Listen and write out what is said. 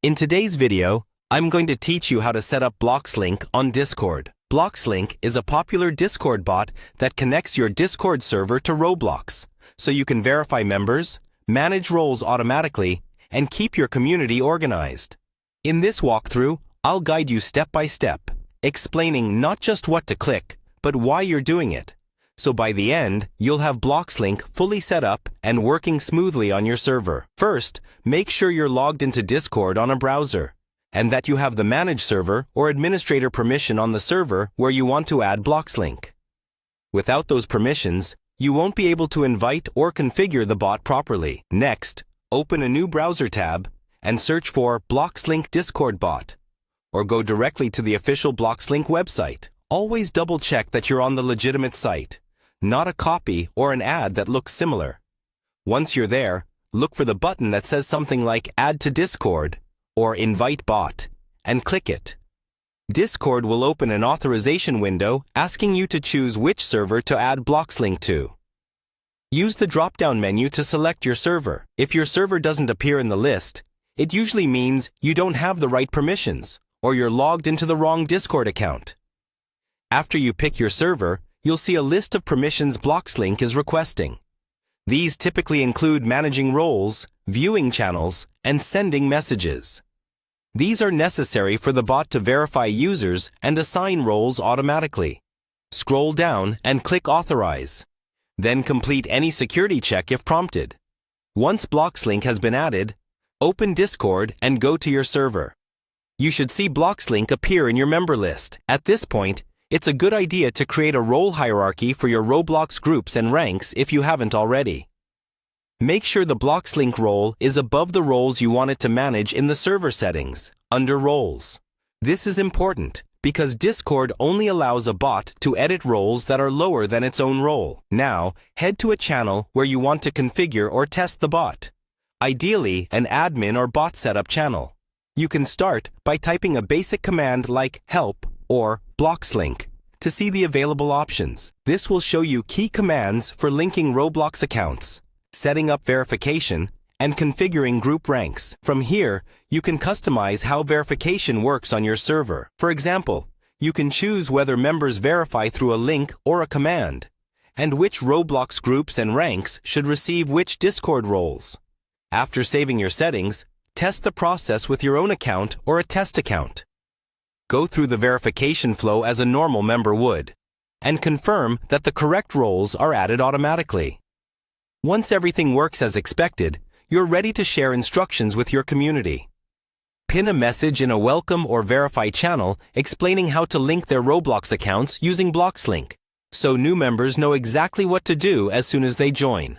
In today's video, I'm going to teach you how to set up Bloxlink on Discord. Bloxlink is a popular Discord bot that connects your Discord server to Roblox, so you can verify members, manage roles automatically, and keep your community organized. In this walkthrough, I'll guide you step by step, explaining not just what to click, but why you're doing it. So by the end, you'll have Bloxlink fully set up and working smoothly on your server. First, make sure you're logged into Discord on a browser, and that you have the manage server or administrator permission on the server where you want to add Bloxlink. Without those permissions, you won't be able to invite or configure the bot properly. Next, open a new browser tab and search for Bloxlink Discord bot, or go directly to the official Bloxlink website. Always double-check that you're on the legitimate site, not a copy or an ad that looks similar. Once you're there, look for the button that says something like Add to Discord or Invite Bot, and click it. Discord will open an authorization window asking you to choose which server to add Bloxlink to. Use the drop-down menu to select your server. If your server doesn't appear in the list, it usually means you don't have the right permissions, or you're logged into the wrong Discord account. After you pick your server, you'll see a list of permissions Bloxlink is requesting. These typically include managing roles, viewing channels, and sending messages. These are necessary for the bot to verify users and assign roles automatically. Scroll down and click Authorize. Then complete any security check if prompted. Once Bloxlink has been added, open Discord and go to your server. You should see Bloxlink appear in your member list. At this point, it's a good idea to create a role hierarchy for your Roblox groups and ranks if you haven't already. Make sure the Bloxlink role is above the roles you want it to manage in the server settings, under Roles. This is important because Discord only allows a bot to edit roles that are lower than its own role. Now, head to a channel where you want to configure or test the bot. Ideally, an admin or bot setup channel. You can start by typing a basic command like help or Bloxlink to see the available options. This will show you key commands for linking Roblox accounts, setting up verification, and configuring group ranks. From here, you can customize how verification works on your server. For example, you can choose whether members verify through a link or a command, and which Roblox groups and ranks should receive which Discord roles. After saving your settings, test the process with your own account or a test account. Go through the verification flow as a normal member would, and confirm that the correct roles are added automatically. Once everything works as expected, you're ready to share instructions with your community. Pin a message in a welcome or verify channel explaining how to link their Roblox accounts using Bloxlink, so new members know exactly what to do as soon as they join.